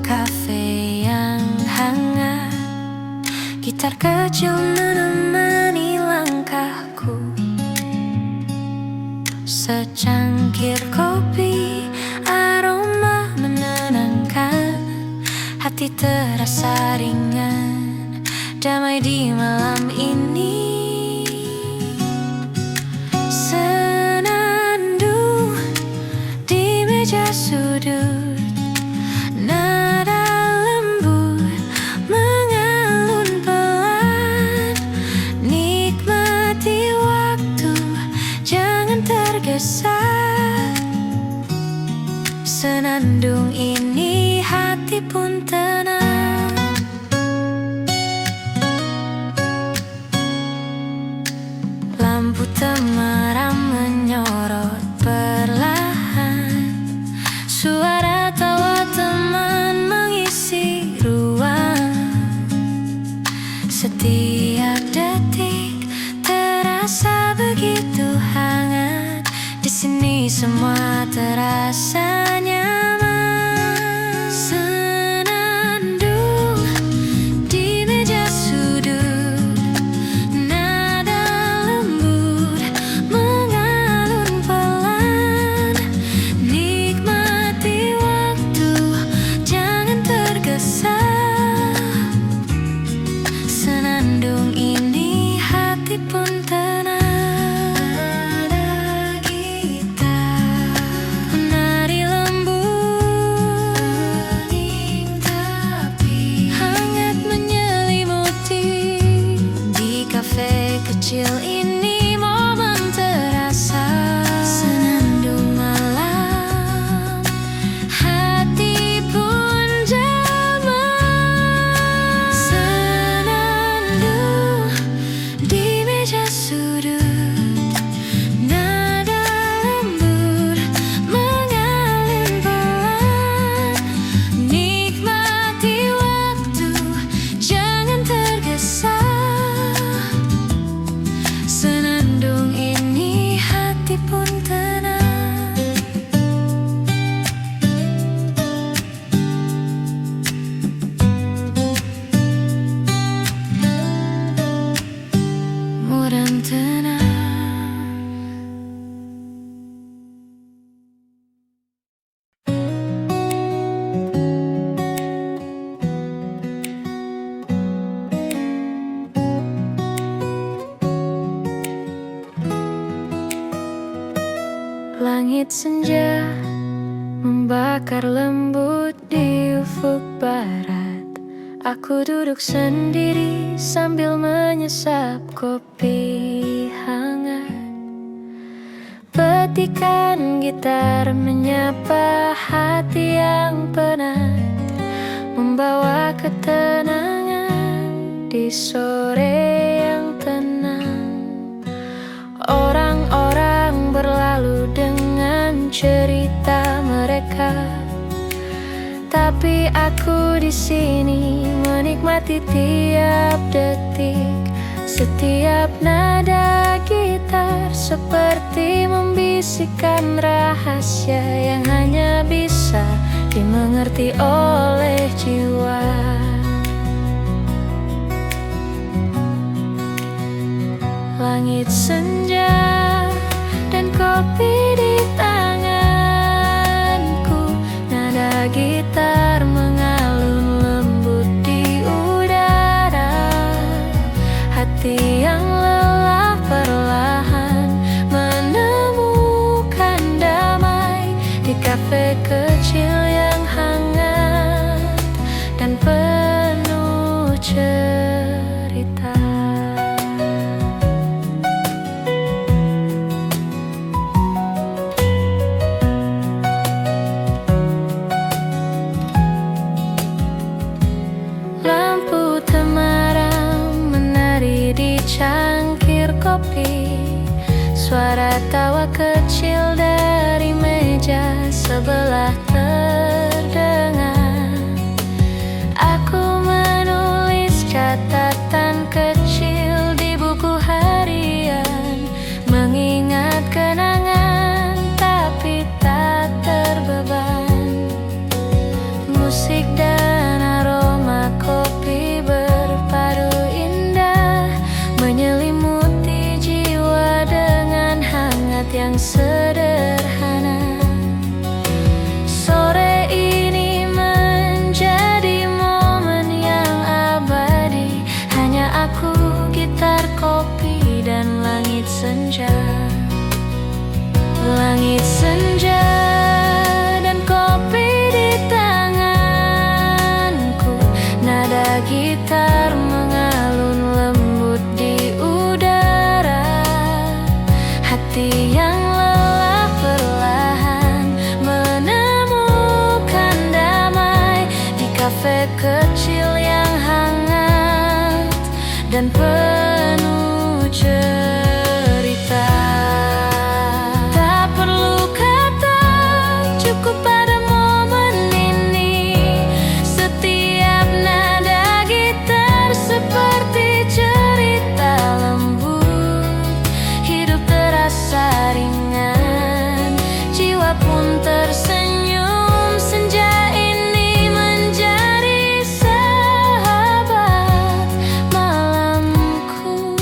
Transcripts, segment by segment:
kafe yang hangat, gitar kecil menemani langkahku. Secangkir kopi, aroma menenangkan, hati terasa ringan, damai di malam ini. Senandung di meja sudut, nada lembut mengalun pelan. Nikmati waktu, jangan tergesa. Senandung ini hati pun tenang. Lampu temaram menyorot perlahan, suara tawa teman mengisi ruang. Setiap detik terasa begitu hangat, di sini semua terasa nyaman. Senandung di meja sudut, nada lembut mengalun pelan. Nikmati waktu, jangan tergesa. Senandung ini hati pun tenang. Kecil ini momen terasa. Senandung malam, hati pun damai. Senandung di meja sudut, nada lembut mengalun pelan. Nikmati waktu, jangan tergesa. Senandung ini hati pun tenang. Mudah tenang. Langit senja membakar lembut di ufuk barat. Aku duduk sendiri sambil menyesap kopi hangat. Petikan gitar menyapa hati yang penat, membawa ketenangan di sore yang tenang. Orang-orang berlalu dengan cerita mereka, tapi aku di sini menikmati tiap detik. Setiap nada gitar seperti membisikkan rahasia yang hanya bisa dimengerti oleh jiwa. Langit senja dan kopi di tanganku, nada gitar mengalun lembut di udara. Hati yang lelah perlahan menemukan damai di kafe kecil yang hangat dan penuh cerita. Lampu temaram menari di cangkir kopi, suara tawa kecil dari meja sebelah terdengar. Aku menulis catatan kecil di buku harian, mengingat kenangan tapi tak terbeban. Musik dari Nada gitar mengalun lembut di udara. Hati yang lelah perlahan menemukan damai di kafe kecil yang hangat dan penuh cerita. Tak perlu kata, cukup pada momen ini. Setiap nada gitar seperti cerita lembut. Hidup terasa ringan, jiwa pun tersenyum. Senja ini menjadi sahabat malamku.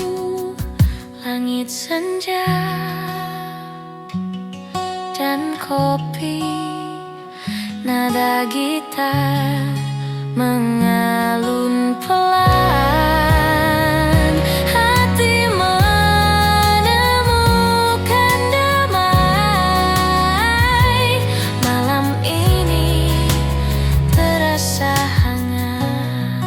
Langit senja dan kopi, nada gitar mengalun pelan. Hati menemukan damai. Malam ini terasa hangat.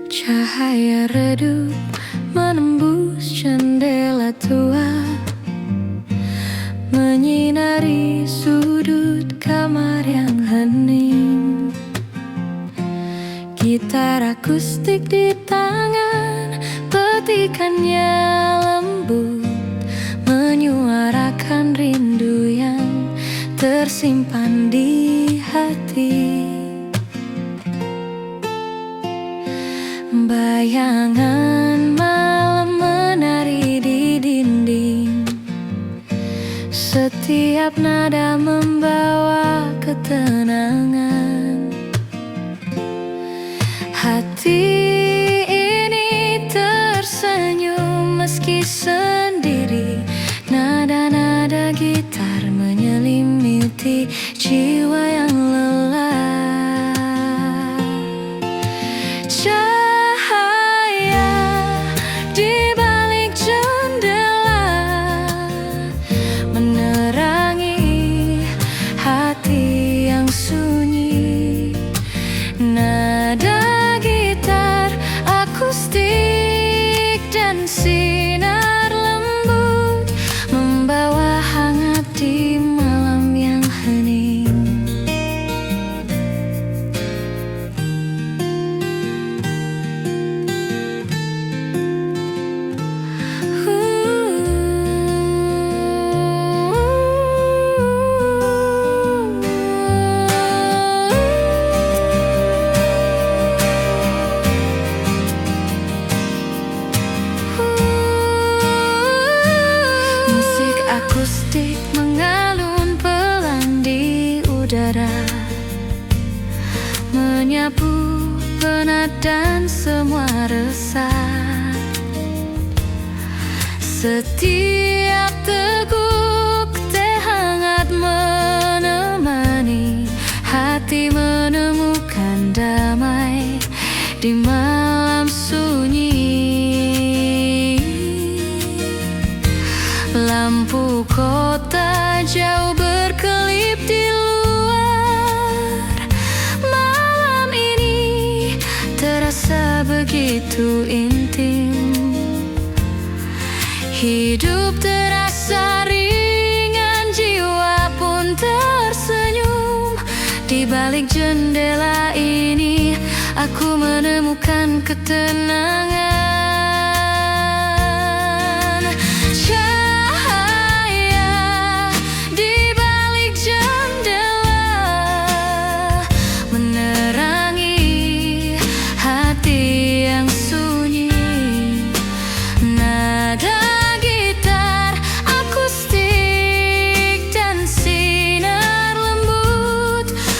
Cahaya redup menembus jendela tua, menyinari sudut kamar yang hening. Gitar akustik di tangan, petikannya lembut, menyuarakan rindu yang tersimpan di hati. Bayangan malam menari di dinding. Setiap nada membawa ketenangan. Hati ini tersenyum meski sendiri. Nada-nada gitar menyelimuti jiwa yang lelah. Nada gitar akustik dan sinar lembut membawa hangat di malam yang hening. Akustik mengalun pelan di udara, menyapu penat dan semua resah. Setiap teguk teh hangat menemani. Hati menemukan damai di malam sunyi. Lampu kota jauh berkelip di luar. Malam ini terasa begitu intim. Hidup terasa ringan, jiwa pun tersenyum. Di balik jendela ini aku menemukan ketenangan.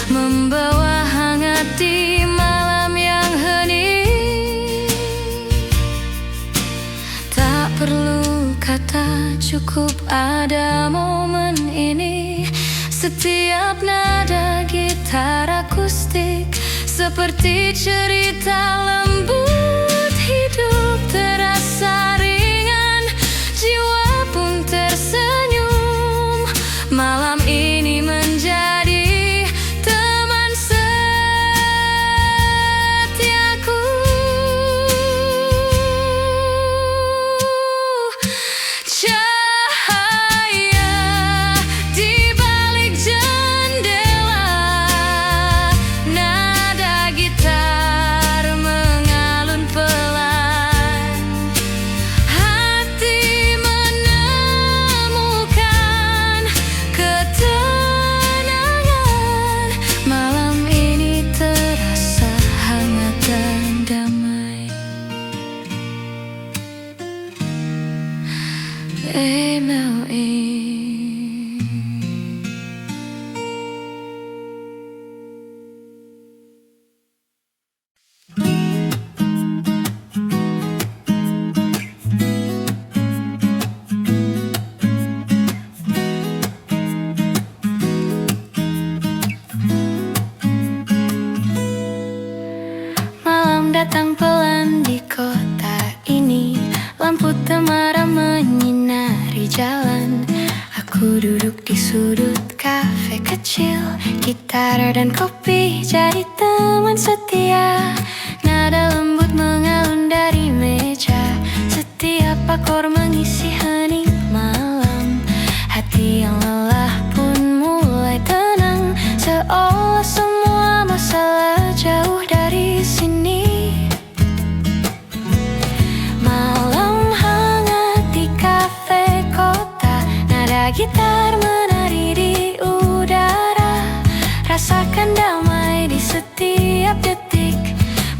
Membawa hangat di cukup ada momen ini. Setiap nada gitar akustik seperti cerita lembut. Hidup terasa ringan, jiwa pun tersenyum. Malam ini menjadi teman setiaku. Cahaya di balik jendela, nada gitar mengalun pelan. Hati menemukan ketenangan. Malam ini terasa hangat dan damai. MLE. Malam datang pelan di kota ini. Lampu temaram menyinari jalan. Aku duduk di sudut kafe kecil. Gitar dan kopi jadi teman setia. Nada lembut mengalun dari meja. Setiap akor mengisi hening malam. Hati yang lelah pun mulai tenang, seolah semua masalah jauh dari sini. Malam hangat di kafe kota, nada gitar menari di udara. Rasakan damai di setiap detik.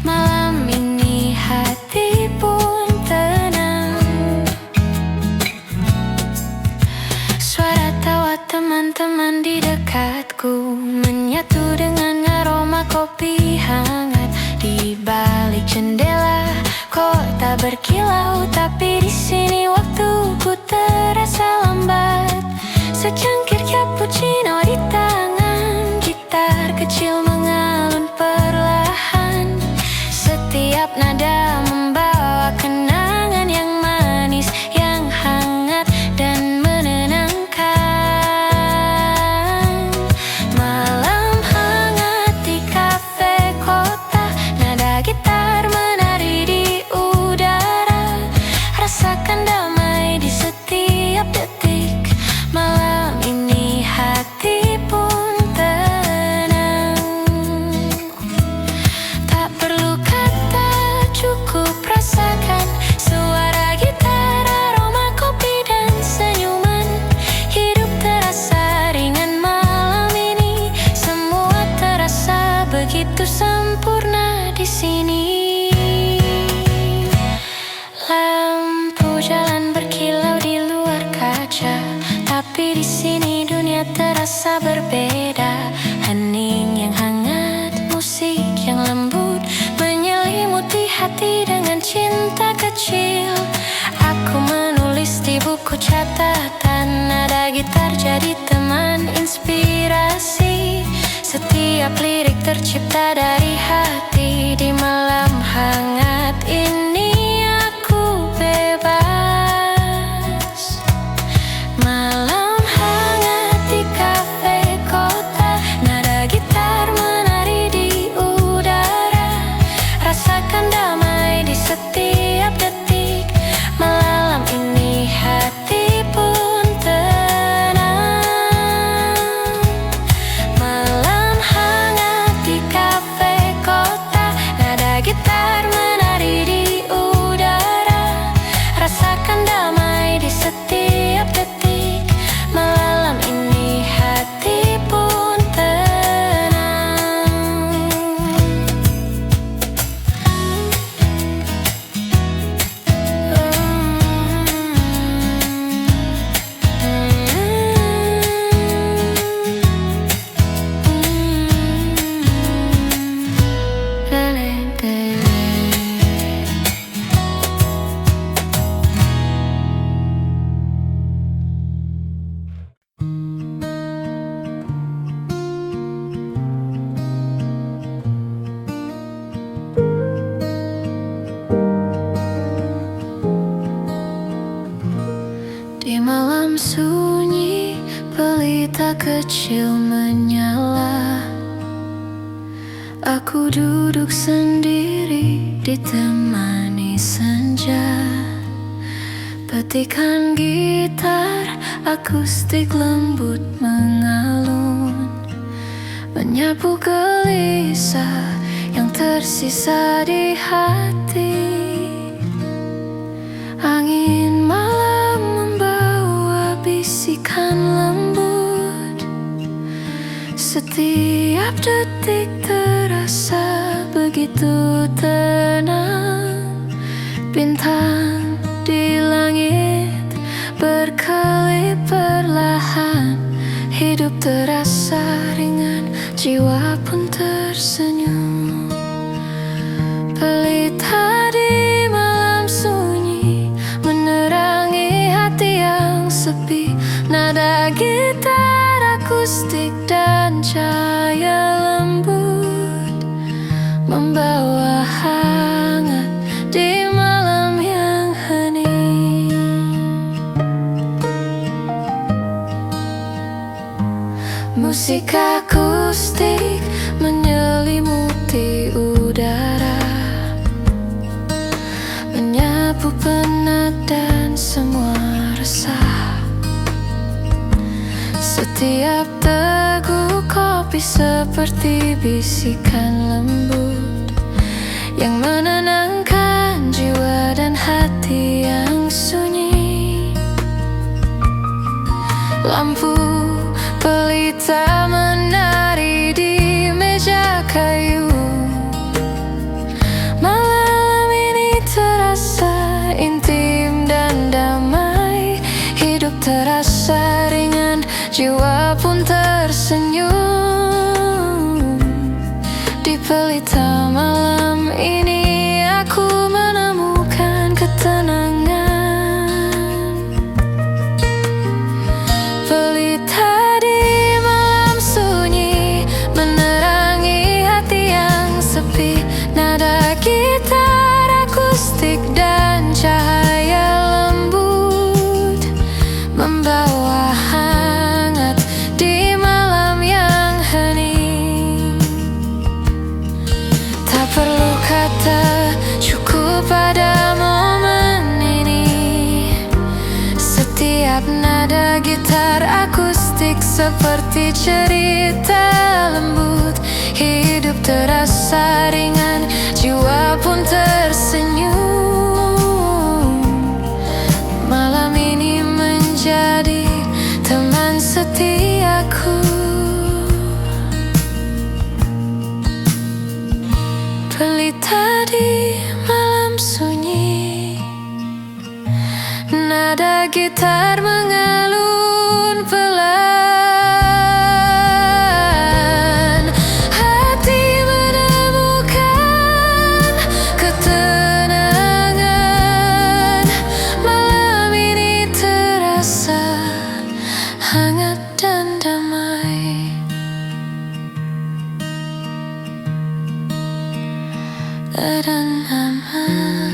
Malam ini hati pun tenang. Suara tawa teman-teman di dekatku menyatu dengan aroma kopi hangat. Di balik jendela kota berkilau, tapi di sini waktuku terasa lambat. Secangkir cappuccino di tangan, gitar kecil mengalun perlahan. Setiap nada membawa kenangan yang manis, yang hangat dan menenangkan. Malam hangat di kafe kota, nada gitar menari di udara. Rasakan damai di setiap detik. Malam ini hati pun tenang. Tak perlu kata, cukup rasakan suara gitar, aroma kopi dan senyuman. Hidup terasa ringan malam ini. Semua terasa begitu sempurna di sini. Lampu jalan berkilau di luar kaca, tapi di sini dunia terasa berbeda. Hening yang hangat, musik yang lembut menyelimuti hati dengan cinta kecil. Aku menulis di buku catatan, nada gitar jadi teman inspirasi. Setiap lirik tercipta dari hati. Di malam hangat ini aku bebas. Malam hangat di kafe kota, nada gitar menari di udara. Rasakan damai di setiap detik. Malam ini hati pun tenang. Malam hangat di kafe kota, nada gitar menari di tangga kecil menyala. Aku duduk sendiri ditemani senja. Petikan gitar akustik lembut mengalun, menyapu gelisah yang tersisa di hati. Angin malam membawa bisikan lembut. Setiap detik terasa begitu tenang. Bintang di langit berkelip perlahan. Hidup terasa ringan, jiwa pun tersenyum. Pelita di malam sunyi menerangi hati yang sepi. Nada gitar akustik dan cahaya lembut membawa hangat di malam yang hening. Musik akustik menyelimuti udara, menyapu penat dan semua resah. Setiap teguk kopi seperti bisikan lembut yang menenangkan jiwa dan hati yang sunyi. Lampu pelita menari di meja kayu. Malam ini terasa intim dan damai. Hidup terasa ringan, jiwa pun tersenyum. Di pelita malam ini aku menemukan ketenangan. Pelita di malam sunyi menerangi hati yang sepi. Nada gitar akustik dan cahaya lembut membawa hangat di malam yang hening. Tak perlu kata, cukup pada momen ini. Setiap nada gitar akustik seperti cerita lembut. Hidup terasa ringan, jiwa pun tersenyum. Malam ini menjadi teman setiaku. Pelita di malam sunyi, nada gitar mengalun pelan. Hati menemukan ketenangan. Malam ini terasa hangat dan damai. Dan aman.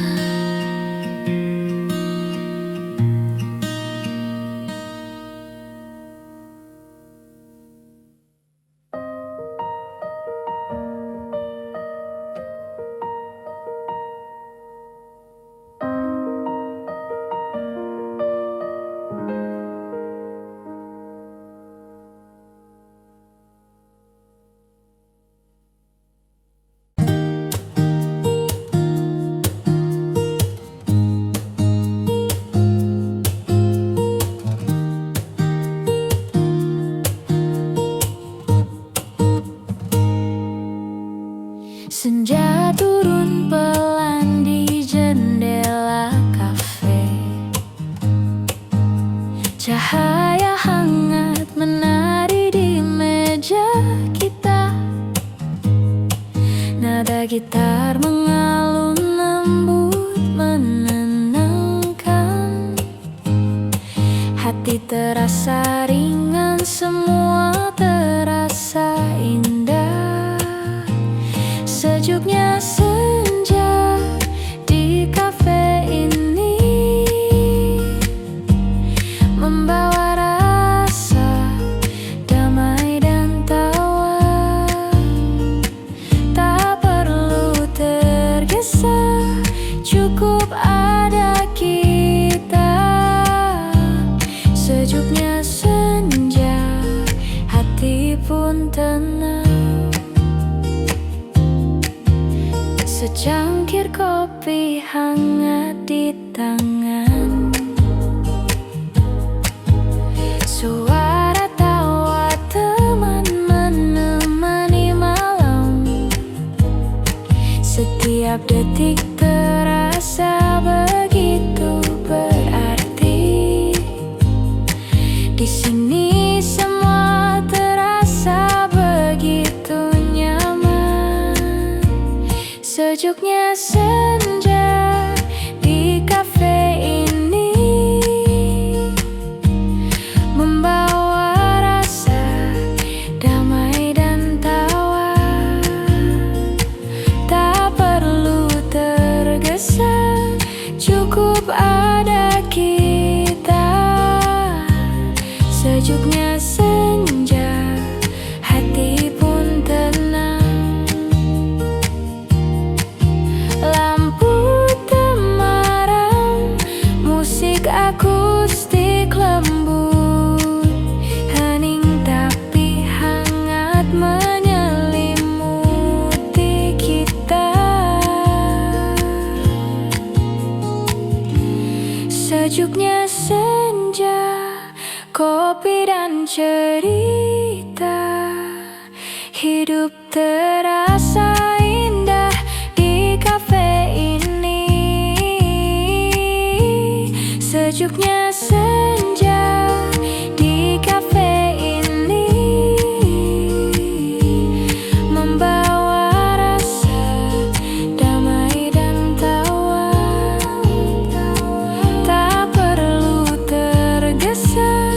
Senja turun pelan di jendela kafe. Cahaya hangat menari di meja kita. Nada gitar mengalun lembut menenangkan. Hati terasa ringan, semua terasa indah. Sejuknya senja di kafe ini membawa rasa Secangkir kopi hangat di tangan, suara tawa teman menemani malam. Setiap detik terasa begitu berarti. Di sini semua terasa begitu nyaman. Sejuknya senja di kafe ini membawa rasa damai dan tawa. Tak perlu tergesa, cukup ada kita. Sejuknya senja, hati pun tenang. Lampu temaram, musik akustik lembut, hening tapi hangat menyelimuti kita. Sejuknya senja, kopi dan cerita, hidup terasa indah di kafe ini. Sejuknya senja di kafe ini membawa rasa damai dan tawa. Tak perlu tergesa,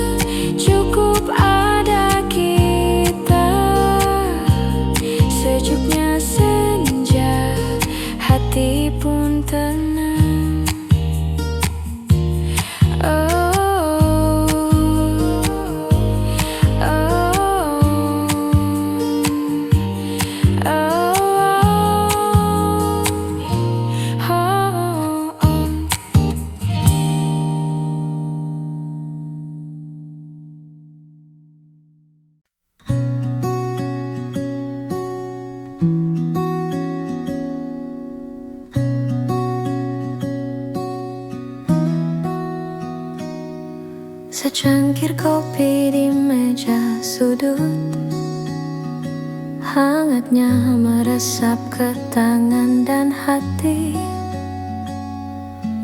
cukup ada kita. Sejuknya senja, hati pun tenang. Secangkir kopi di meja sudut, hangatnya meresap ke tangan dan hati.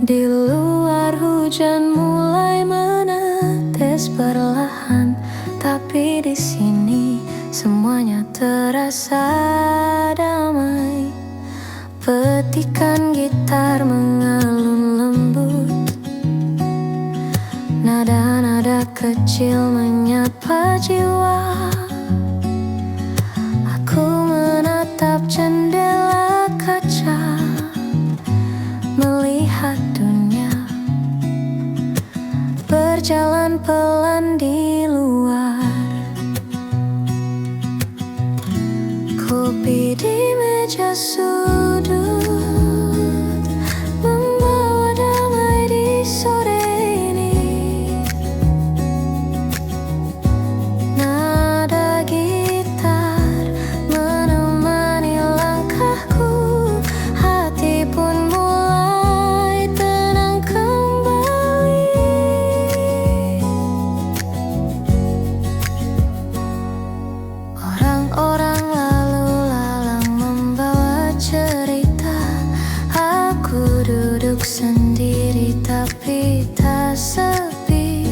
Di luar hujan mulai menetes perlahan, tapi di sini semuanya terasa damai. Petikan gitar mengalun lembut, nada-nada kecil menyapa jiwa. Aku menatap jendela kaca, melihat dunia berjalan pelan di luar. Kopi di meja sudut membawa damai di sore ini. Nada gitar menemani langkahku, hati pun mulai tenang kembali. Orang-orang lalu lalang membawa cerita. Aku duduk sendiri tapi tak sepi.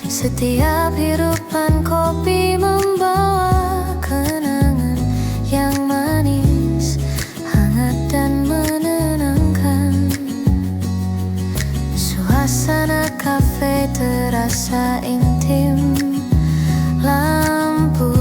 Setiap hirupan kopi membawa kenangan yang manis, hangat dan menenangkan. Suasana kafe terasa intim. Lampu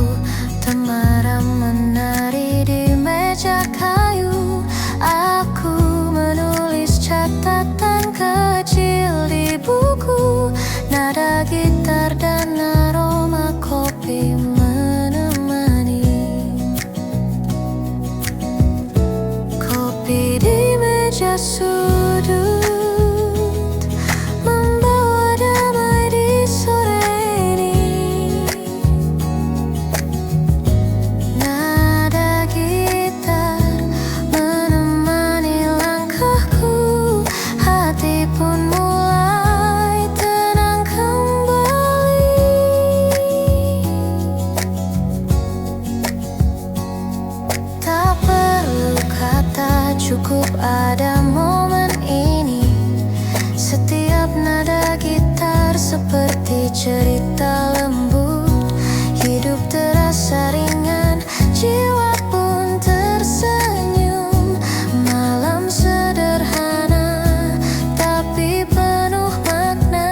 temaram menari di meja kayu. Aku menulis catatan kecil di buku. Nada gitar dan aroma kopi menemani. Kopi di meja sudut membawa damai di sore ini. Nada gitar menemani cukup ada momen ini. Setiap nada gitar seperti cerita lembut. Hidup terasa ringan, jiwa pun tersenyum. Malam sederhana tapi penuh makna.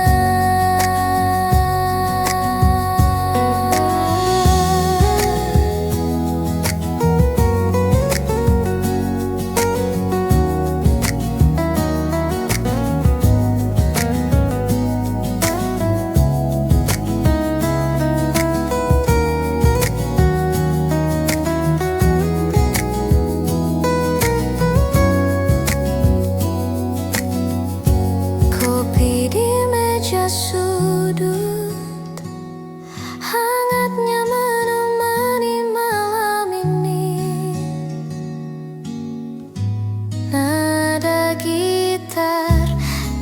Kopi di meja sudut, hangatnya menemani malam ini. Nada gitar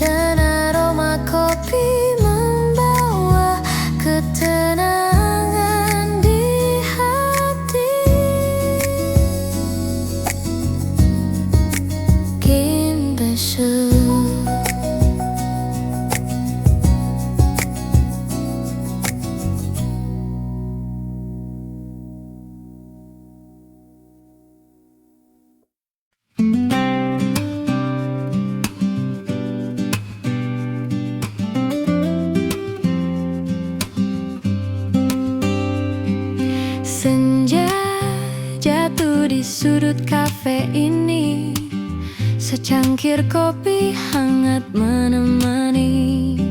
dan aroma kopi membawa ketenangan di hati. Kimbesu. Senja jatuh di sudut kafe ini, secangkir kopi hangat menemani.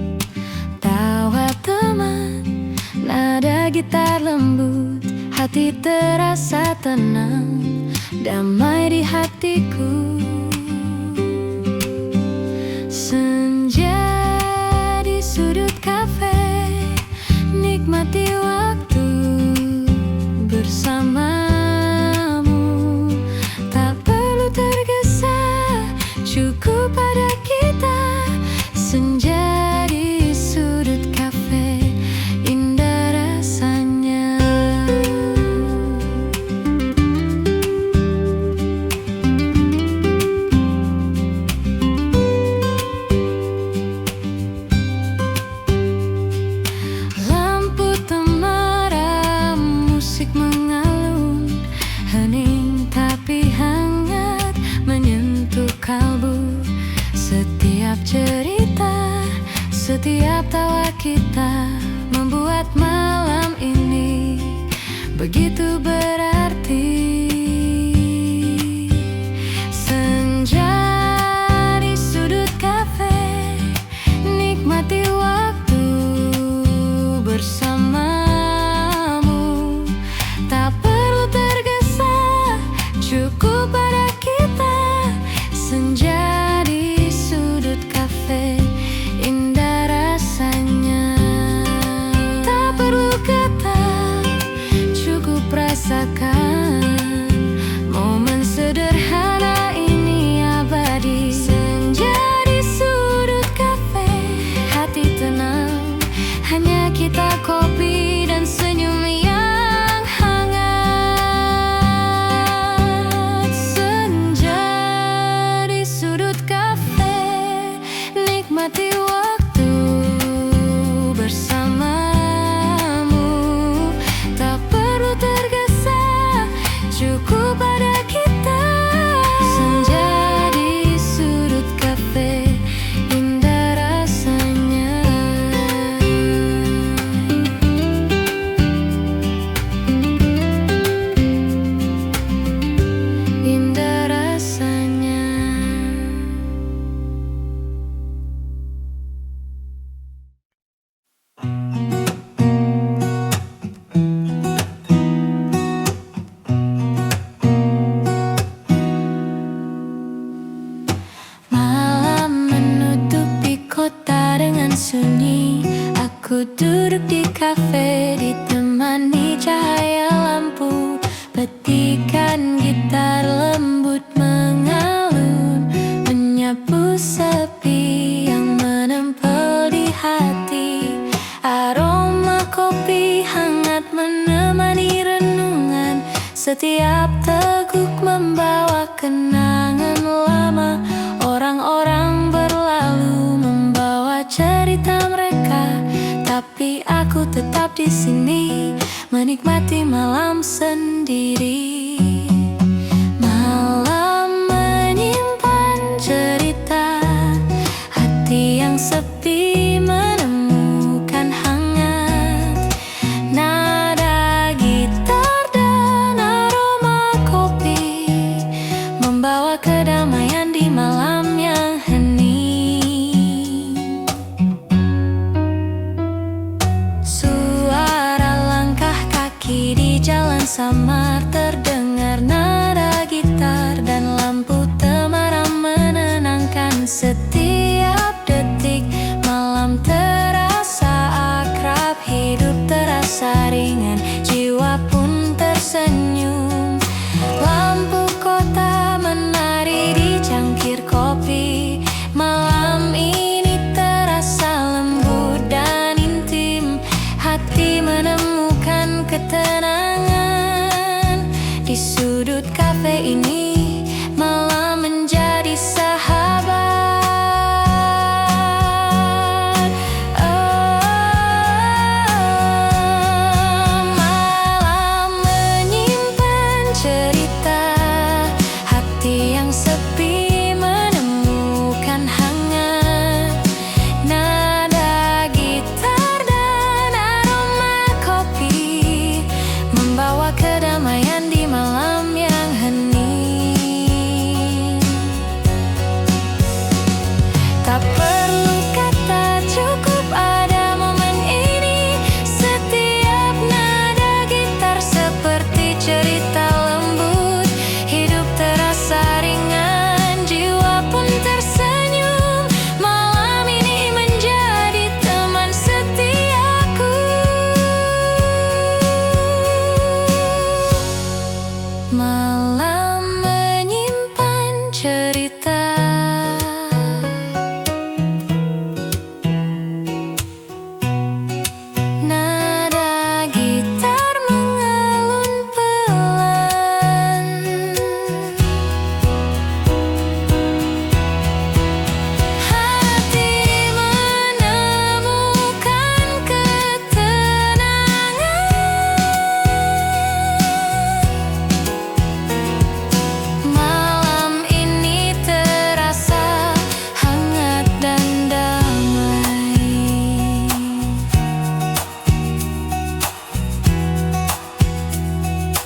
Tawa teman, nada gitar lembut, hati terasa tenang, damai di hatiku. Senja di sudut kafe, nikmati waktu bersamamu. Tak perlu tergesa, cukup pada kita. Senja di sudut kafe, indah rasanya. Lampu temaram, musik mengalun, hening tapi hangat menyentuh kalbu. Setiap cerita, setiap tawa kita membuat malam ini begitu berarti. Senja di sudut kafe, nikmati waktu bersamamu. Tak perlu tergesa, cukup pada kita. Senja di sudut kafe, indah rasanya. Tak perlu kata, cukup rasakan. Momen sederhana ini abadi. Senja di sudut kafe, hati tenang, hanya kita, kopi dan senyum yang hangat. Senja di sudut kafe, nikmati waktu bersamamu. Tak perlu tergesa, cukup pada kita. Senja di sudut kafe, indah rasanya. Indah rasanya. Malam menutupi kota dengan sunyi. Aku duduk di kafe ditemani cahaya lampu. Petikan gitar lembut mengalun, menyapu sepi yang menempel di hati. Aroma kopi hangat menemani renungan. Setiap teguk membawa kenangan di sini menikmati malam sendiri. Malam menyimpan cerita, hati yang sepi menemukan hangat. Nada gitar dan aroma kopi membawa kedamaian di malam yang hening. Suara langkah kaki di jalan samar terdengar, nada gitar dan lampu temaram menenangkan setiap detik. Malam terasa akrab, hidup terasa ringan, jiwa pun tersenyum. Lampu kota menari di cangkir kopi. Malam ini terasa lembut dan intim, hati menemukan ketenangan. Di sudut kafe ini malam menjadi sahabat. Malam menyimpan cerita, hati yang sepi menemukan hangat. Nada gitar dan aroma kopi membawa kedamaian di malam yang hening. Tak perlu kata, cukup ada momen ini. Setiap nada gitar seperti cerita lembut, hidup terasa ringan, jiwa pun tersenyum. Malam ini menjadi teman setiaku. Malam menyimpan cerita. Nada gitar mengalun pelan. Hati menemukan ketenangan. Malam ini terasa hangat dan damai.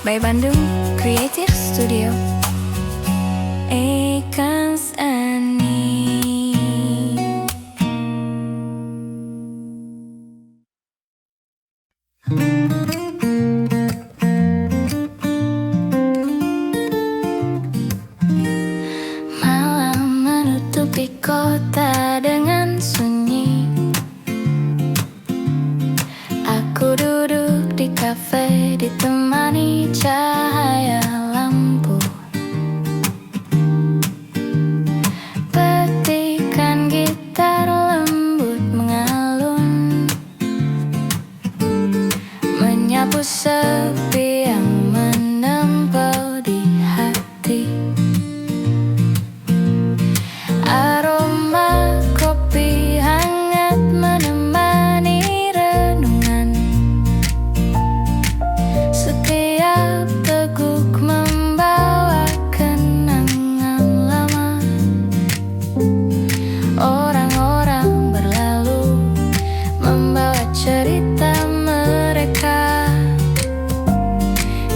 By Bandung Creative Studio, Ekans Ani. Malam menutupi kota dengan sunyi. Aku duduk di kafe ditemani cahaya lampu. Petikan gitar lembut mengalun, menyapu sepi yang menempel di hati. Aroma kopi hangat menemani renungan. Setiap teguk membawa kenangan lama. Orang-orang berlalu membawa cerita mereka,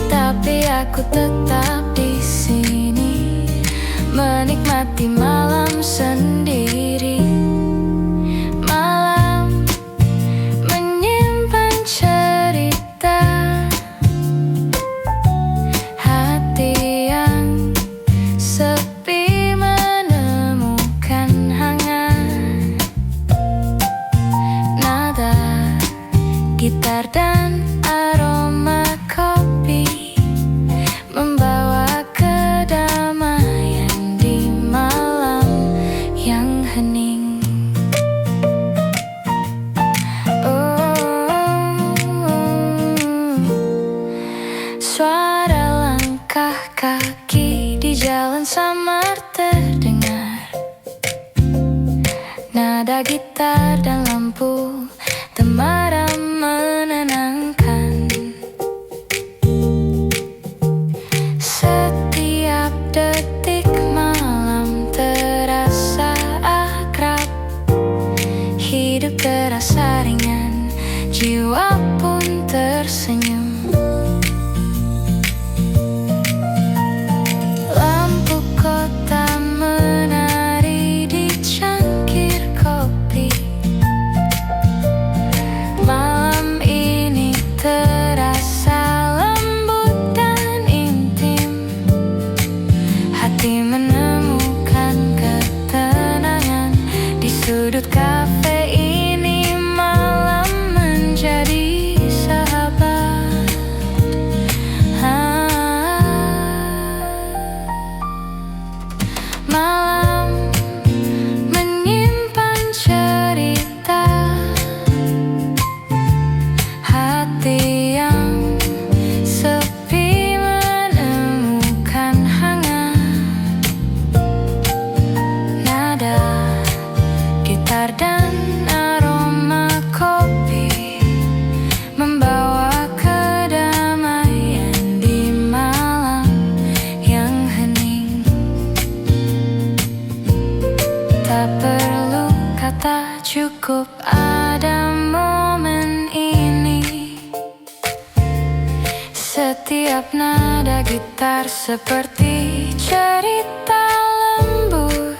tapi aku tetap di sini menikmati malam sendiri. Malam menyimpan cerita, hati yang sepi menemukan hangat. Nada gitar dan aroma kopi membawa kedamaian di malam yang hening. Suara langkah kaki di jalan samar terdengar. Nada gitar dan lampu temaram menenang seperti cerita lembut.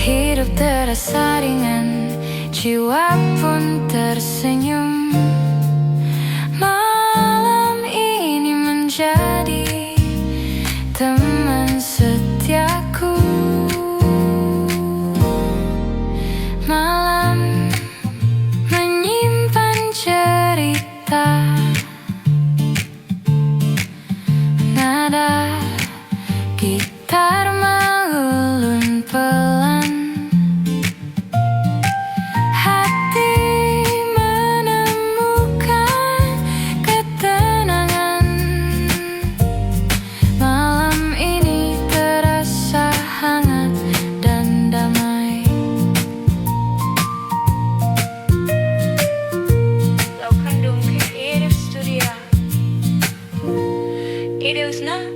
Hidup terasa ringan, jiwa pun tersenyum. Malam ini menjadi teman setiaku. Malam menyimpan cerita, nada gitar mengulun pelan. Hati menemukan ketenangan. Malam ini terasa hangat dan damai. Lakukan ke hidup studio. Hidup senang.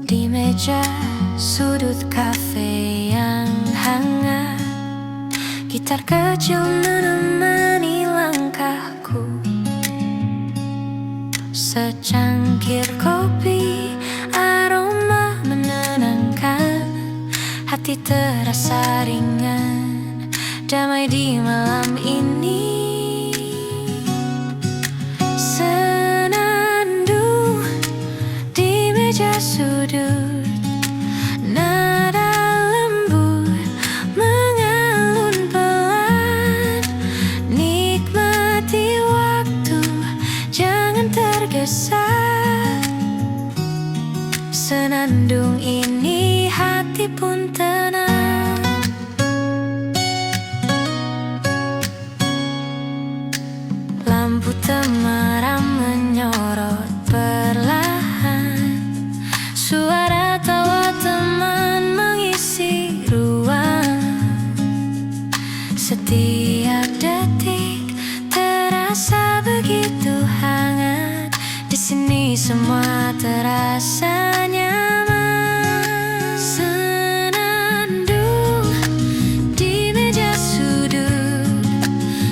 Di meja sudut kafe yang hangat, gitar kecil menemani langkahku. Secangkir kopi, aroma menenangkan. Hati terasa ringan, damai di malam ini. Senandung di meja sudut, nada lembut mengalun pelan. Nikmati waktu, jangan tergesa. Senandung ini hati pun tenang. Lampu temaram menyorot perlahan. Suara tawa teman mengisi ruang. Setiap detik terasa begitu hangat. Di sini semua terasa nyaman. Senandung di meja sudut,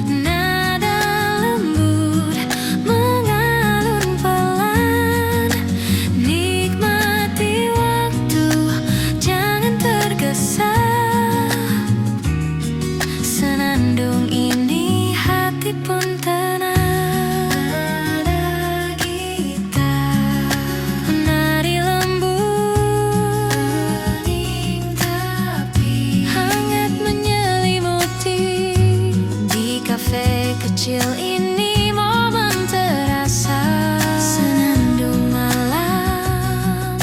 nada lembut mengalun pelan. Nikmati waktu, jangan tergesa. Senandung ini hati pun tenang. Kecil ini momen terasa. Senandung malam,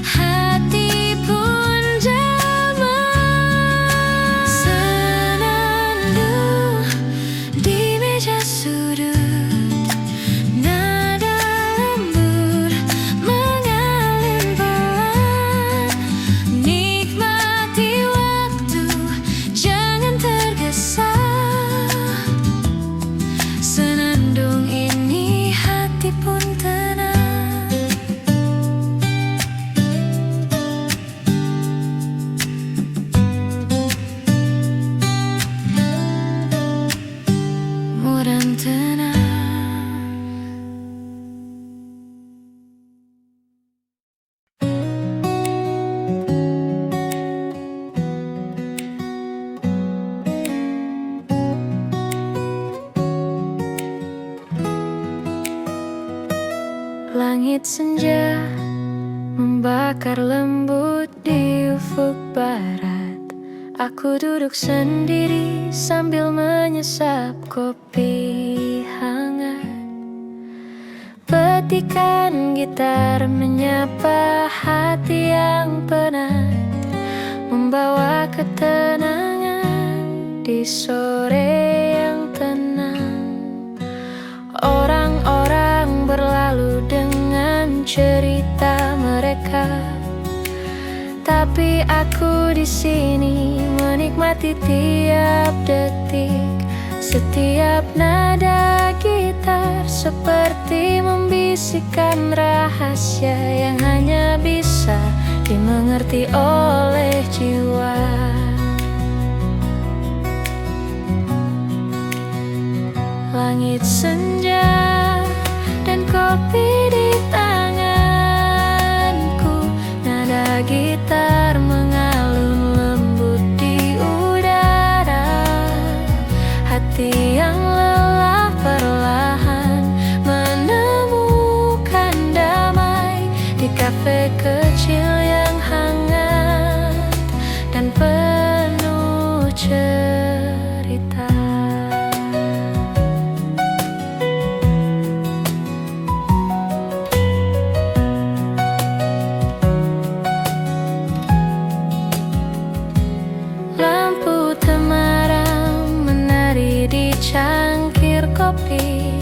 hati pun damai. Senandung di meja sudut, nada lembut mengalun pelan. Nikmati waktu, jangan tergesa. Senandung ini hati pun tenang. Mudah tenang. Langit senja membakar lembut di ufuk barat. Aku duduk sendiri sambil menyesap kopi hangat. Petikan gitar menyapa hati yang penat, membawa ketenangan di sore yang tenang. Orang-orang berlalu dengan cerita mereka, tapi aku di sini menikmati tiap detik. Setiap nada gitar seperti membisikkan rahasia yang hanya bisa dimengerti oleh jiwa. Langit senja dan kopi di tanganku, nada gitar mengalun lembut di udara. Hati yang lelah perlahan menemukan damai di kafe kecil yang hangat dan penuh cerita. Lampu temaram menari di cangkir kopi.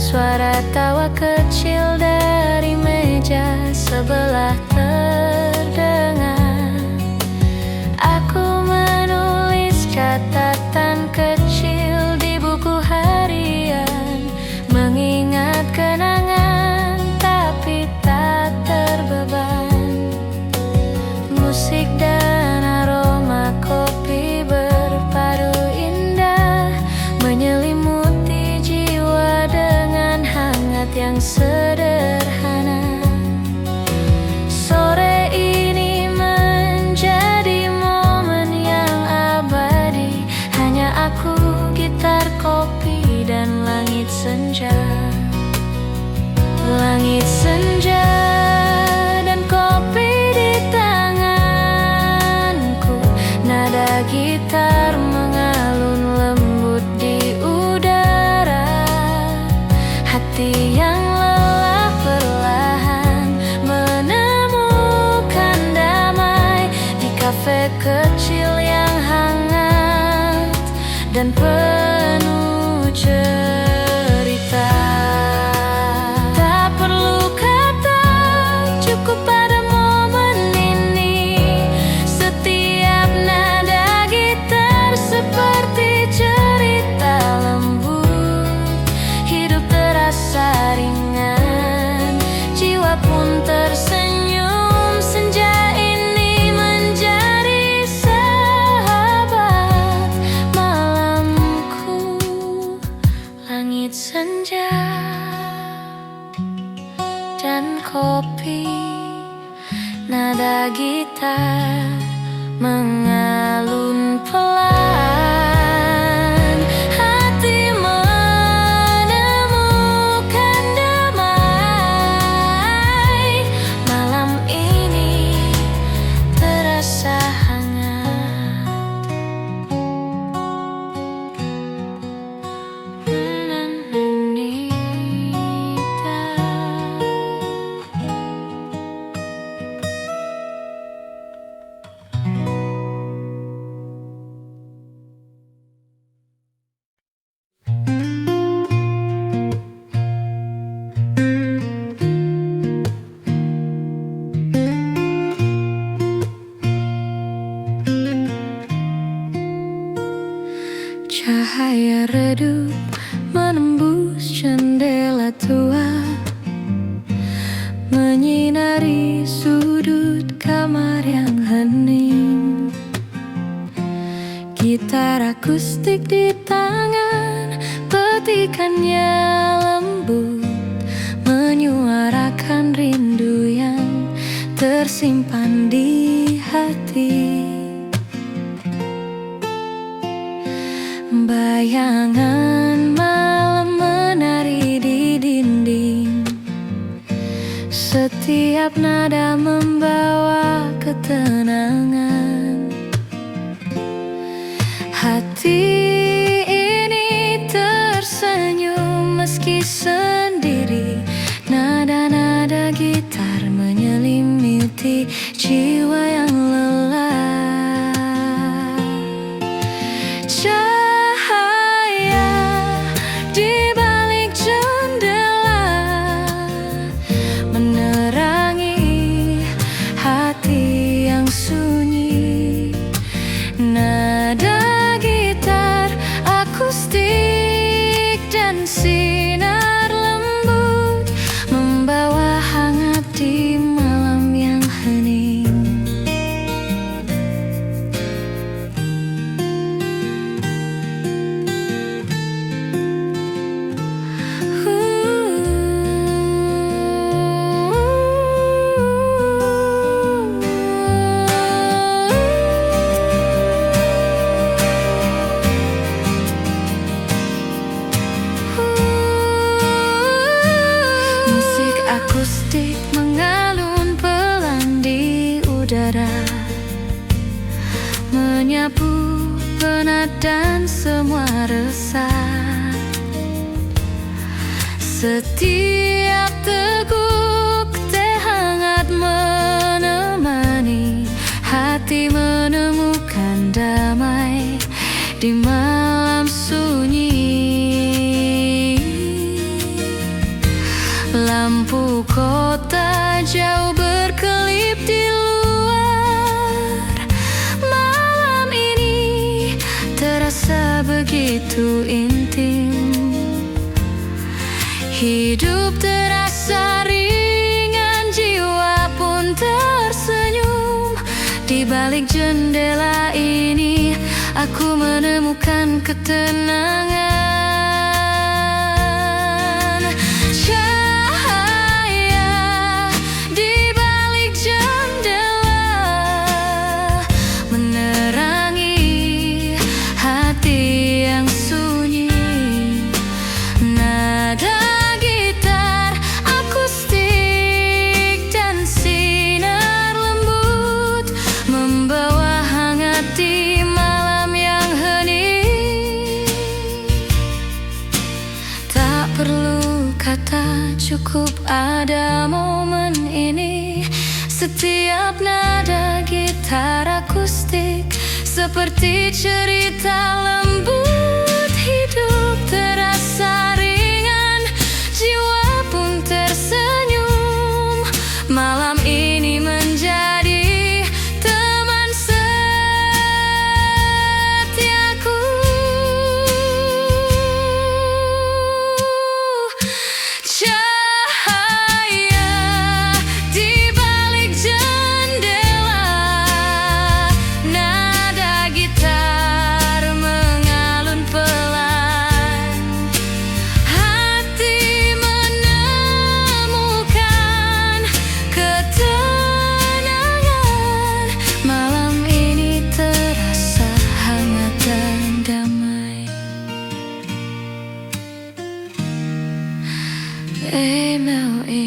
Suara tawa kecil dari meja sebelah terdengar. Aku menulis catatan kecil di buku harian, mengingat kenangan tapi tak terbeban. Musik dan aroma kopi berpadu indah, menyelimuti jiwa dengan hangat yang sederhana. Sore ini menjadi momen yang abadi, hanya aku, gitar, kopi, dan langit senja. Langit senja dan kopi di tanganku, nada gitar mengalun lembut di udara. Hati yang lelah perlahan menemukan damai di kafe kecil yang hangat dan penuh cerita. Tak perlu kata, cukup pada momen ini. Setiap nada gitar seperti cerita lembut. Hidup terasa ringan, jiwa pun tersenyum. Senja ini menjadi sahabat malamku. Langit senja dan kopi, nada gitar mengalun pelan. Hati menemukan damai. Malam ini terasa hangat. Cahaya redup menembus jendela tua, menyinari sudut kamar yang hening. Gitar akustik di tangan, petikannya lembut, menyuarakan rindu yang tersimpan di hati. Bayangan malam menari di dinding, setiap nada membawa ketenangan. Hati ini tersenyum meski sendiri. Nada-nada gitar menyelimuti jiwa yang lelah. Nada gitar menyapu penat dan semua resah. Setiap teguk teh hangat menemani hati menemukan damai di malam sunyi. Lampu kota jauh berkelip di luar. Malam ini terasa begitu intim. Hidup terasa ringan, jiwa pun tersenyum. Di balik jendela ini aku menemukan ketenangan. Cahaya di balik jendela menerangi hati yang sunyi. Nada gitar akustik dan sinar lembut membawa hangat di malam yang hening. Tak perlu kata, cukup ada momen ini. Setiap nada gitar akustik seperti cerita lembut. Hidup terasa ringan, jiwa pun tersenyum. Malam ini menjadi teman setiaku. Cahaya di balik jendela, nada gitar mengalun pelan. Hati menemukan ketenangan. Malam ini terasa hangat dan damai. MLE.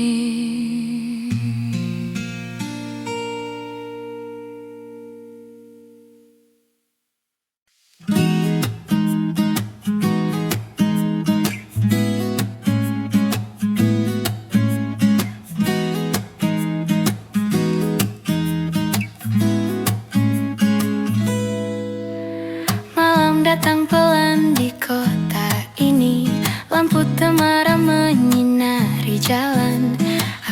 Malam datang pelan di kota ini. Lampu temaram menyinari jalan.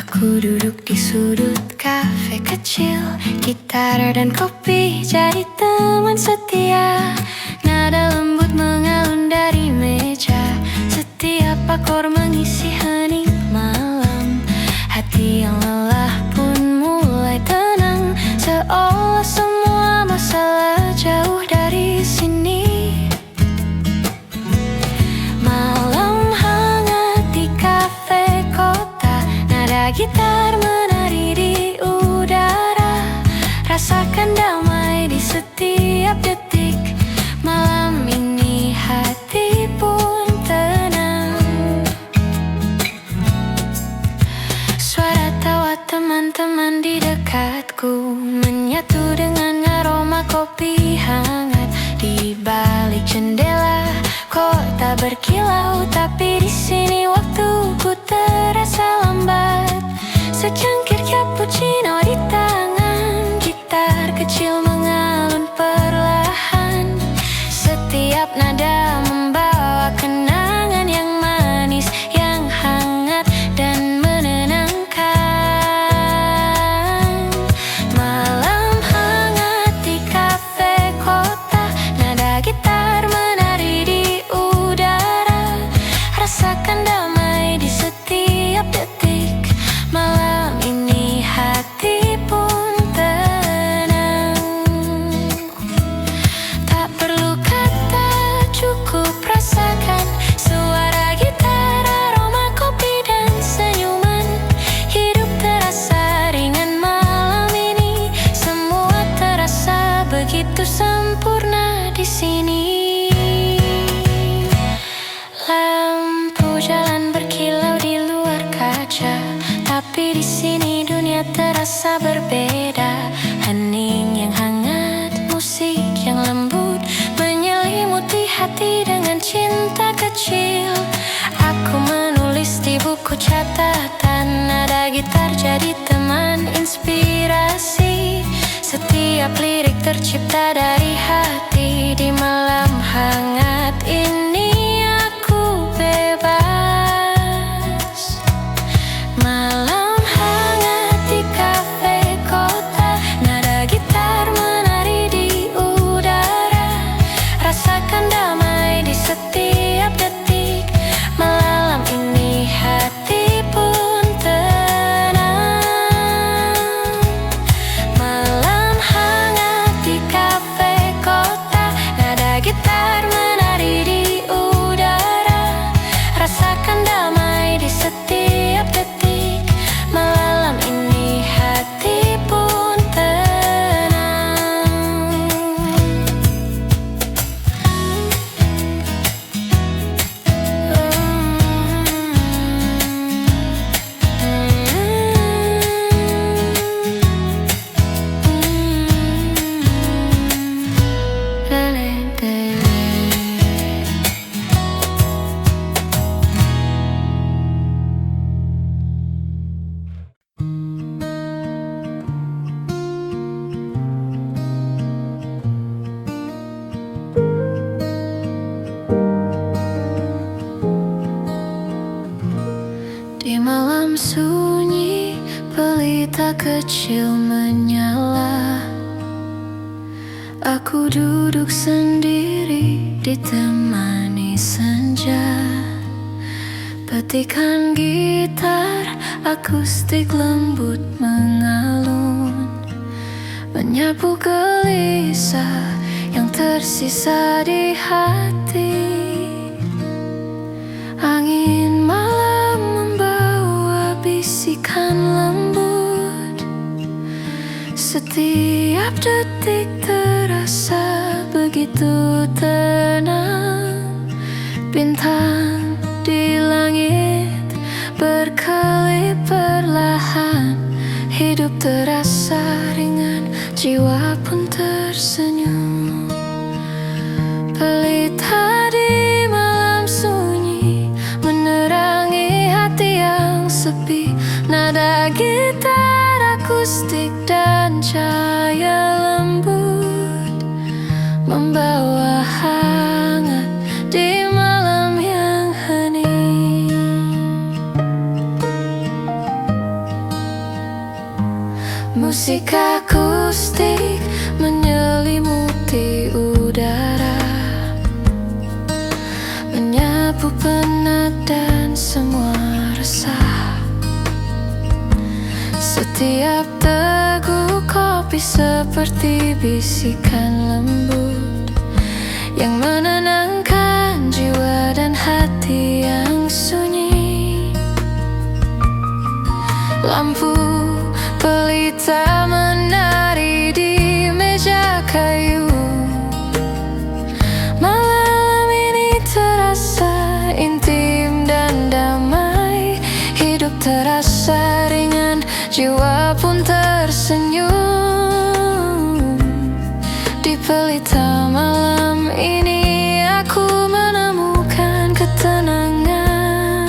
Aku duduk di sudut kafe kecil. Gitar dan kopi jadi teman setia. Nada lembut mengalun dari meja. Setiap akor mengisi hening malam. Hati yang lelah pun mulai tenang. Seolah semua masalah jauh dari sini. Malam hangat di kafe kota. Nada gitar menari di udara. Rasakan damai di setiap detik. Malam ini hati pun tenang. Suara tawa teman-teman di dekatku menyatu dengan aroma kopi hangat. Di balik jendela kota berkilau, tapi di sini waktuku terasa lambat. Secangkir cappuccino di tangan, gitar kecil mengalun perlahan. Setiap nada membawa kenangan yang manis, yang hangat dan menenangkan. Malam hangat di kafe kota. Nada gitar menari di udara. Rasakan damai di setiap detik. Malam ini hati pun tenang. Tak perlu kata, cukup rasakan suara gitar, aroma kopi dan senyuman. Hidup terasa ringan malam ini. Semua terasa begitu sempurna di sini. Lampu jalan berkilau di luar kaca, tapi di sini dunia terasa berbeda. Hening yang hangat, musik yang teman inspirasi. Setiap lirik tercipta dari hati. Di malam hangat ini aku bebas. Malam hangat di kafe kota, nada gitar menari di udara. Rasakan damai di setiap detik. Malam ini hati pun tenang. Malam hangat di kafe kota, nada gitar menari di udara. Rasakan damai di setiap detik. Malam ini hati pun tenang. Di malam sunyi, pelita kecil menyala. Aku duduk sendiri ditemani senja. Petikan gitar akustik lembut mengalun, menyapu gelisah yang tersisa di hati. Angin malam membawa bisikan lembut. Setiap detik terasa begitu tenang. Bintang di langit berkelip perlahan. Hidup terasa ringan, jiwa pun tersenyum. Pelita di malam sunyi menerangi hati yang sepi. Nada gitar akustik dan cahaya lembut membawa hangat di malam yang hening. Musik akustik menyelimuti udara, menyapu penat dan semua resah. Setiap teguk kopi seperti bisikan lembut yang menenangkan jiwa dan hati yang sunyi. Lampu pelita menari di meja kayu. Malam ini terasa intim dan damai. Hidup terasa ringan, jiwa pun tersenyum. Di pelita malam ini aku menemukan ketenangan.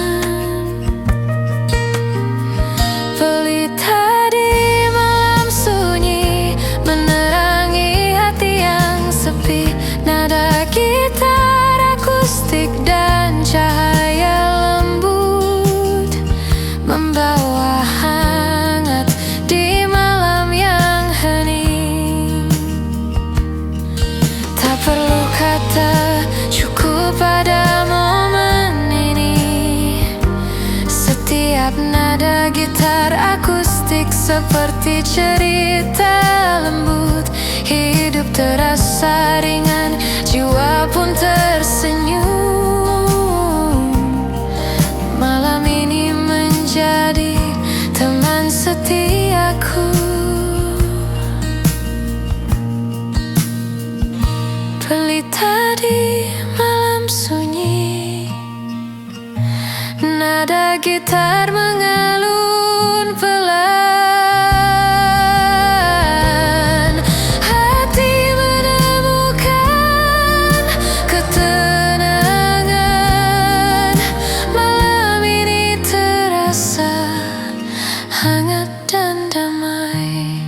Pelita di malam sunyi menerangi hati yang sepi. Nada gitar akustik dan cahaya lembut membawa hangat di malam yang hening. Tak perlu kata, cukup pada momen ini. Setiap nada gitar akustik seperti cerita lembut. Hidup terasa ringan, jiwa pun tersenyum. Malam ini menjadi teman setiaku. Pelita di malam sunyi, nada gitar mengalun pelan. Hati menemukan ketenangan. Malam ini terasa hangat dan dan damai.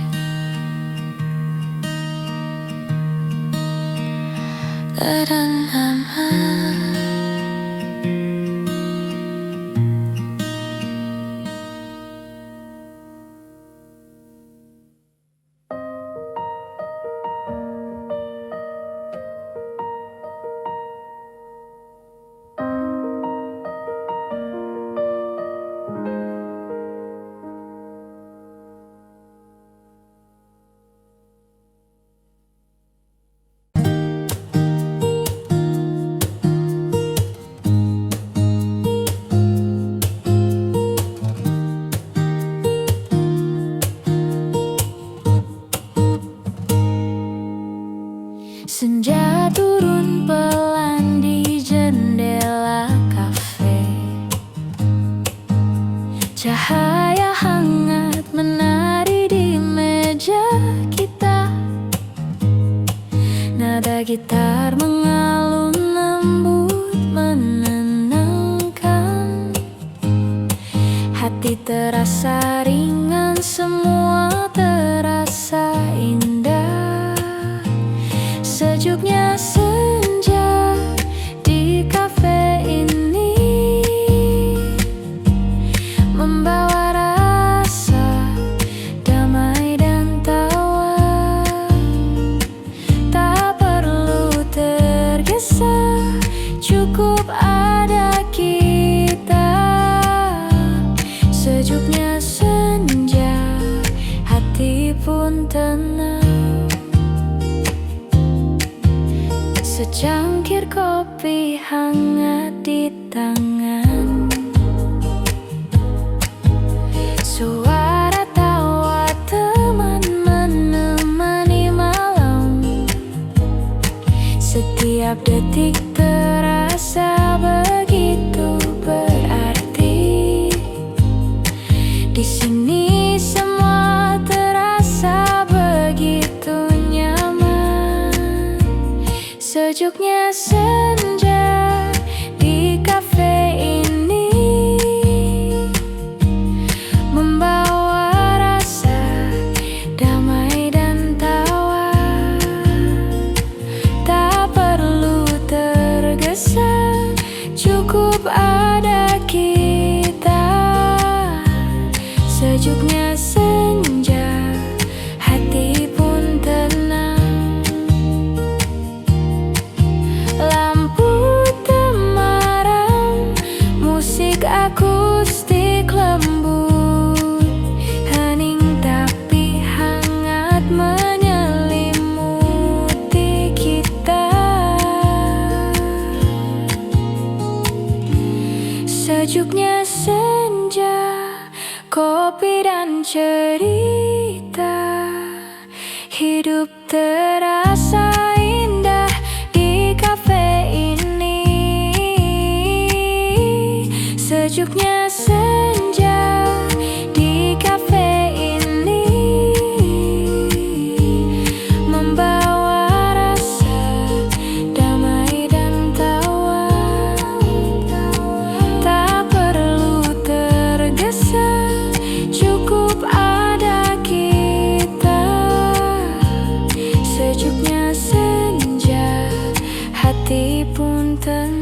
Dan aman. Senja turun pelan di jendela kafe. Cahaya hangat menari di meja kita. Nada gitar mengalun lembut menenangkan. Hati terasa ringan, semua terasa indah. Sejuknya senja di kafe ini membawa rasa damai dan tawa. Tak perlu tergesa, cukup ada kita. Sejuknya senja, hati pun tenang. Secangkir kopi hangat di tangan. Suara tawa teman menemani malam. Setiap detik terasa begitu berarti. Di sini semua terasa begitu nyaman. Sejuknya senja di kafe ini membawa rasa damai dan tawa. Tak perlu tergesa, cukup ada kita. Sejuknya senja, hati pun tenang. Lampu temaram, musik akustik lembut, hening tapi hangat menyelimuti kita. Sejuknya senja, kopi dan cerita, hidup terasa indah di kafe ini. Sejuknya senja di kafe ini membawa rasa damai dan tawa. Tak perlu tergesa, cukup ada kita. Sejuknya senja, hati pun tenang.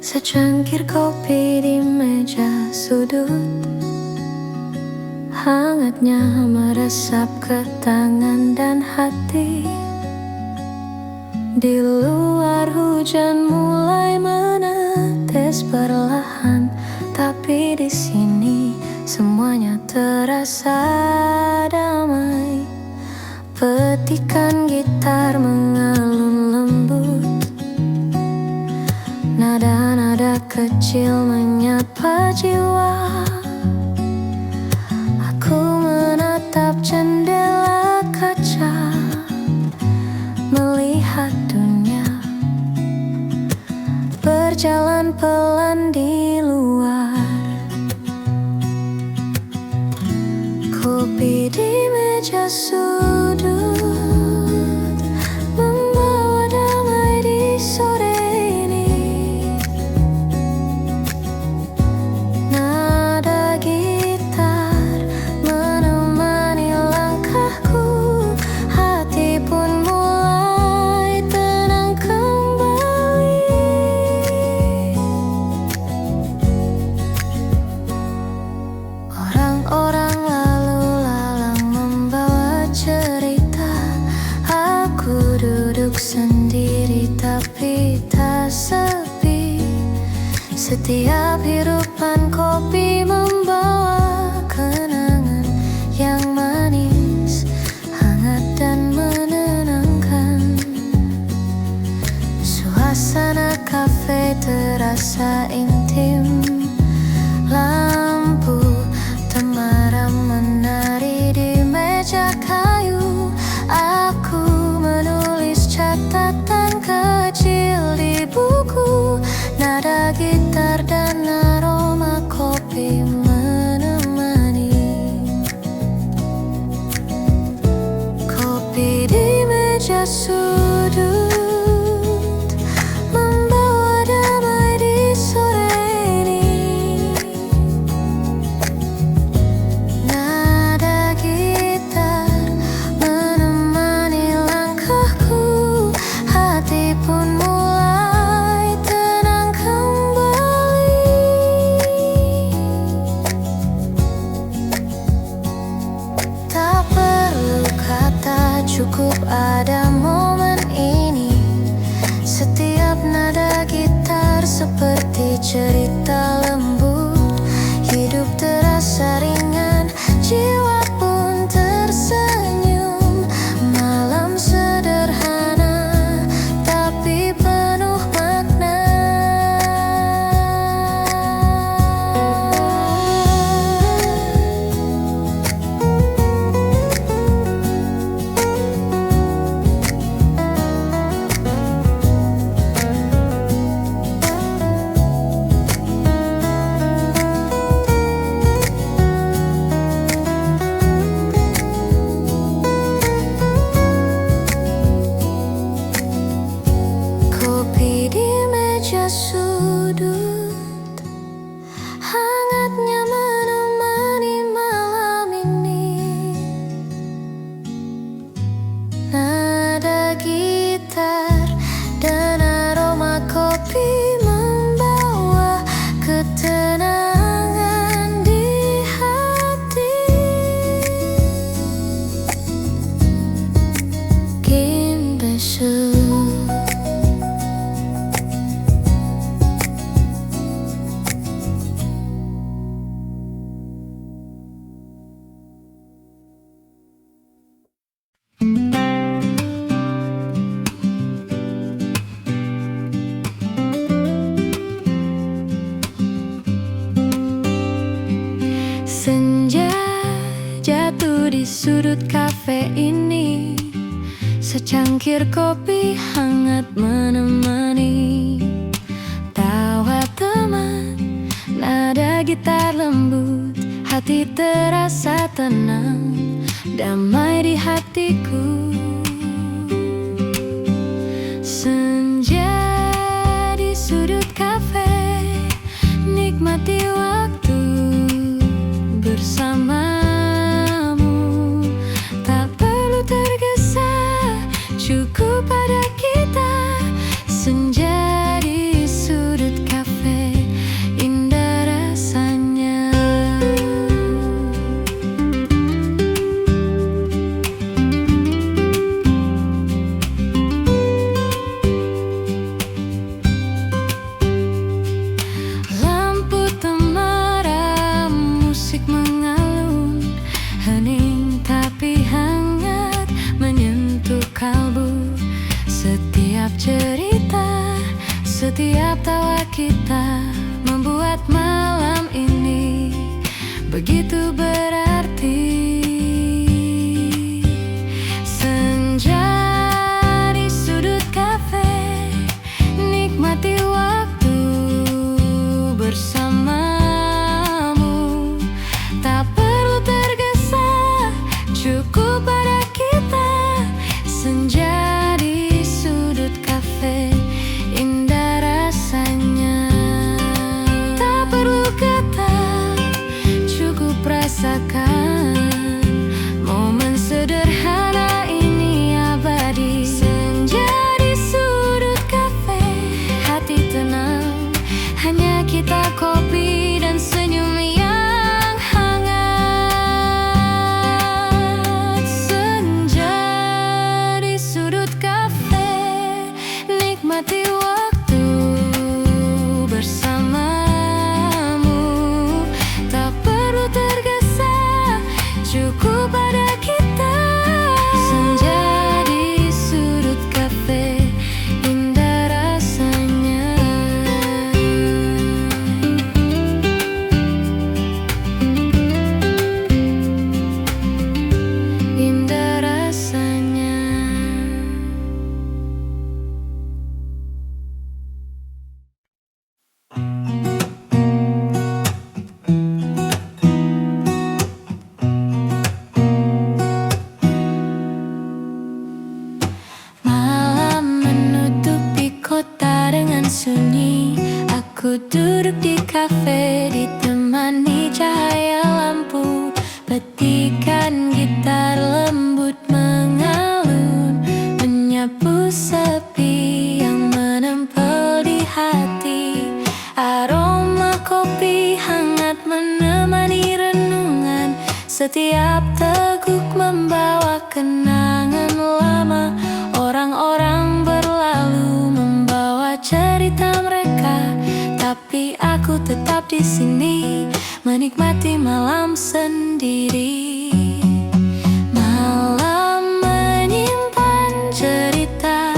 Secangkir kopi di meja sudut, hangatnya meresap ke tangan dan hati. Di luar hujan mulai menetes perlahan, tapi di sini semuanya terasa damai. Petikan gitar mengalun lembut, nada-nada kecil menyatu menyapa jiwa. Aku menatap jendela kaca, melihat dunia berjalan pelan di luar. Kopi di meja sudut membawa damai di sore ini. Nada gitar menemani langkahku, hati pun mulai tenang kembali. Orang-orang lalu lalang membawa cerita. Aku duduk sendiri tapi tak sepi. Setiap hirupan kopi membawa kenangan yang manis, hangat dan menenangkan. Suasana kafe terasa intim. Lampu temaram menari di meja kayu. Aku menulis catatan kecil di buku. Nada gitar dan aroma kopi menemani. Kopi di meja sudut membawa damai di sore ini. Nada gitar menemani langkahku, hati pun mulai tenang kembali. Tak perlu kata, cukup ada momen ini. Setiap nada gitar seperti cerita lembut. Hidup terasa ringan, jiwa pun tersenyum. Malam sederhana tapi penuh makna. Kopi di meja sudut hangatnya menemani malam ini. Nada gitar dan aroma kopi membawa ketenangan di hati. Kimbesu. Senja jatuh di sudut kafe ini. Secangkir kopi hangat menemani. Tawa teman, nada gitar lembut. Hati terasa tenang, damai di hatiku. Senja di sudut kafe, nikmati waktu bersamamu. Tak perlu tergesa, cukup pada kita. Senja di sudut kafe, indah rasanya. begitu berarti. Senja di sudut kafe, nikmati waktu bersamamu. Tak perlu tergesa, cukup pada kita. Senja di sudut kafe, indah rasanya. Tak perlu kata, cukup rasakan. Momen sederhana ini abadi. Senja di sudut kafe, hati tenang, hanya kita, kopi dan senyum yang hangat. Senja di sudut kafe, nikmati waktu bersamamu. Tak perlu tergesa, cukup pada kita. Senja di sudut kafe, indah rasanya. Indah rasanya. Malam menutupi kota dengan sunyi. Aku duduk di kafe, ditemani cahaya lampu. Petikan gitar lembut mengalun, menyapu sepi yang menempel di hati. Aroma kopi hangat menemani renungan. Setiap teguk membawa kenangan lama. Orang-orang berlalu membawa cerita mereka, tapi aku tetap di sini menikmati malam sendiri. Malam menyimpan cerita,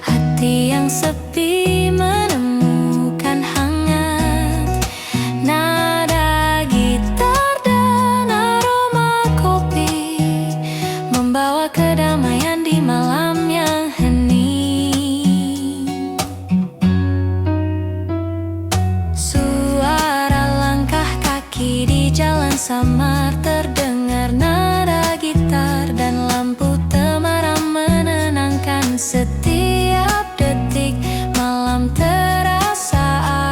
hati yang sepi menemukan hangat. Nada gitar dan aroma kopi membawa kedamaian di malam yang hening. Suara langkah kaki di jalan samar terdengar, nada gitar dan lampu temaram menenangkan setiap detik. Malam terasa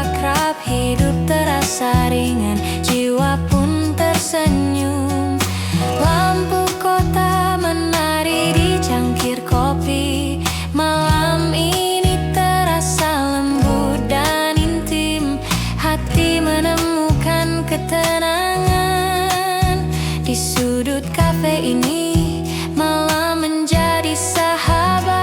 akrab, hidup terasa ringan, jiwa pun tersenyum. Lampu kota menari di cangkir kopi. Malam ini terasa lembut dan intim, hati menemukan ketenangan. Di sudut kafe ini, malam menjadi sahabat.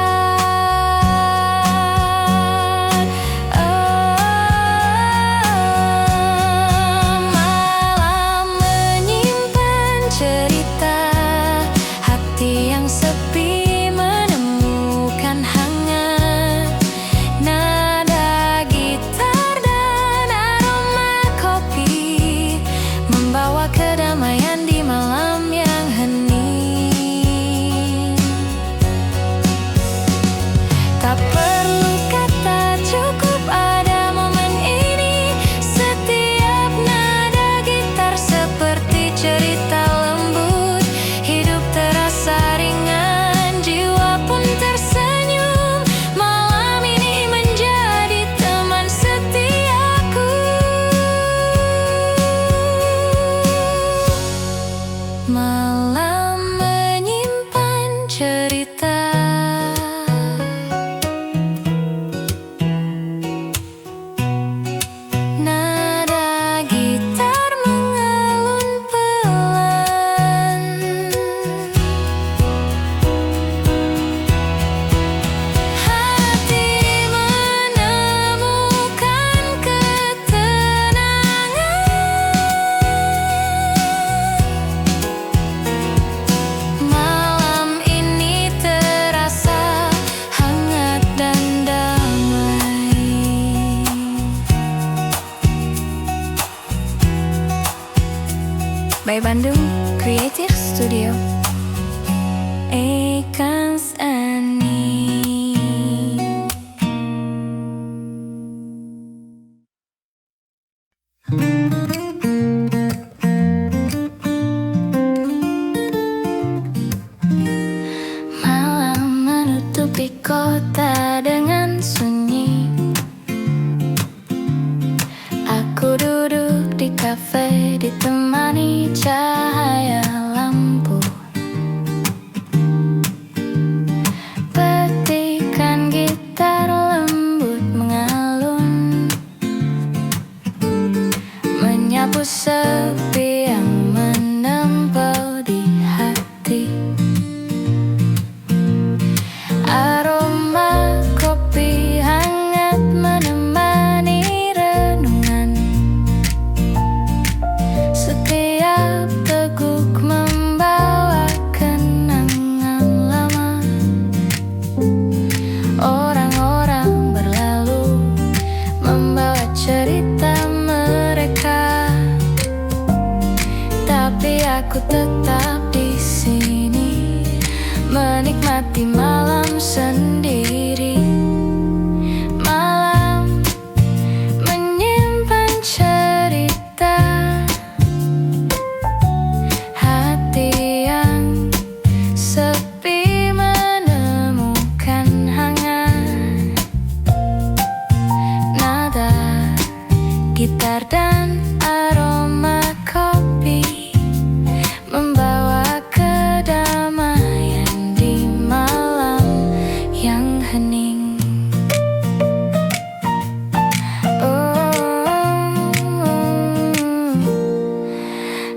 Malam menyimpan cerita, hati yang sepi menemukan hangat. Nada gitar dan aroma kopi membawa kedamaian di malam yang hening. by Bandung Creative Studio. Ekans Ani. Malam menutupi kota dengan sunyi. Aku duduk di kafe ditemani cahaya lampu. Petikan gitar lembut mengalun, menyapu sepi yang menempel di hati. Aroma kopi hangat menemani renungan. Setiap teguk membawa kenangan lama. Orang-orang berlalu membawa cerita mereka, tapi aku tetap di sini menikmati malam sendiri. Malam menyimpan cerita, hati yang sepi menemukan hangat. Nada gitar dan aroma kopi membawa kedamaian di malam yang hening.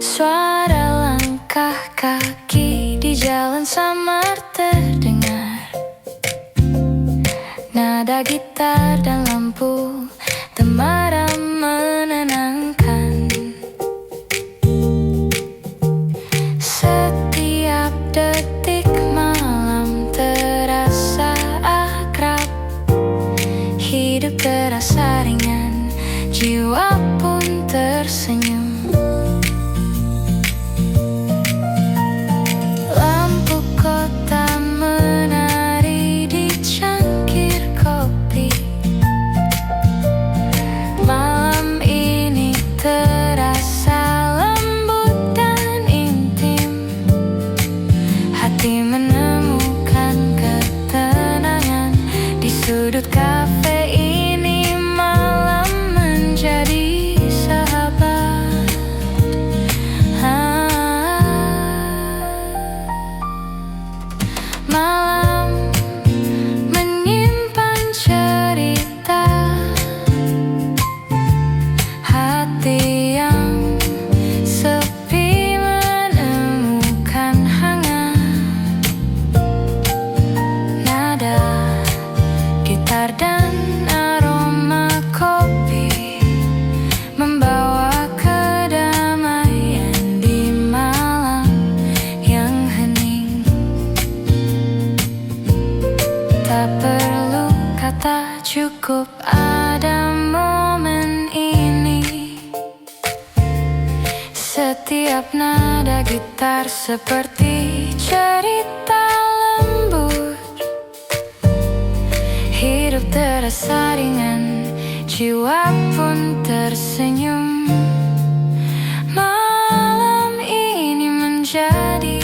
Suara langkah kaki di jalan samar terdengar. Nada gitar dan lampu temaram menenangkan. Setiap detik malam terasa akrab. Hidup terasa ringan, jiwa pun tersenyum. Lampu kota menari di cangkir kopi. Malam ini terasa lembut dan intim. Hati menemukan ketenangan di sudut kafe ini. Malam menjadi sahabat. Malam menyimpan cerita, hati yang sepi menemukan hangat. Nada gitar dan aroma kopi membawa kedamaian di malam yang hening. Tak perlu kata, cukup ada momen ini. Setiap nada gitar seperti cerita lembut. Hidup terasa ringan, jiwa pun tersenyum. Malam ini menjadi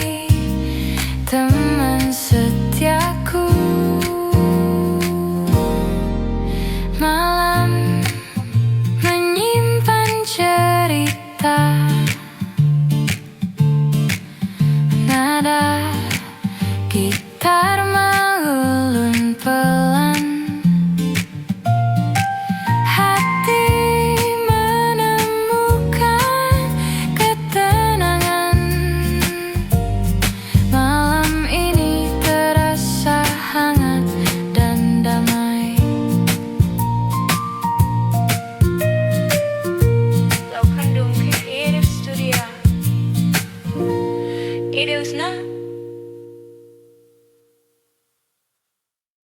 teman setiaku. Malam menyimpan cerita, nada gitar mengulun pelan. Hati menemukan ketenangan. Malam ini terasa hangat dan damai. Bandung Creative Studio. It is not